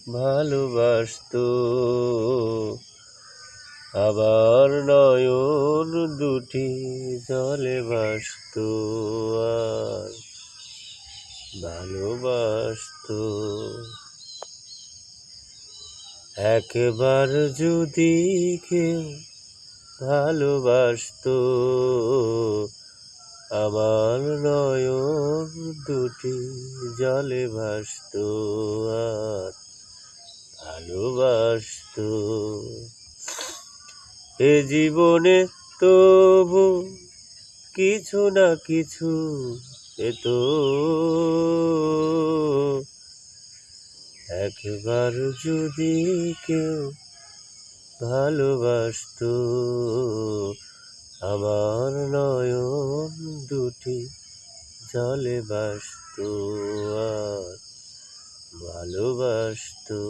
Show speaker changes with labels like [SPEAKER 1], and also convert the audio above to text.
[SPEAKER 1] ভালোবাসতো, আবার নয়ন দুটি জলে ভাসতো আর ভালোবাসতো। একবার যদি কেউ ভালোবাসতো, আমার নয়ন দুটি জলে ভাসতো আর ভালোবাসতো। এ জীবনে তবু কিছু না কিছু এতো, একবার যদি কেউ ভালোবাসতো, আমার নয়ন দুটি জলে ভাসতো আর ভালোবাসতো।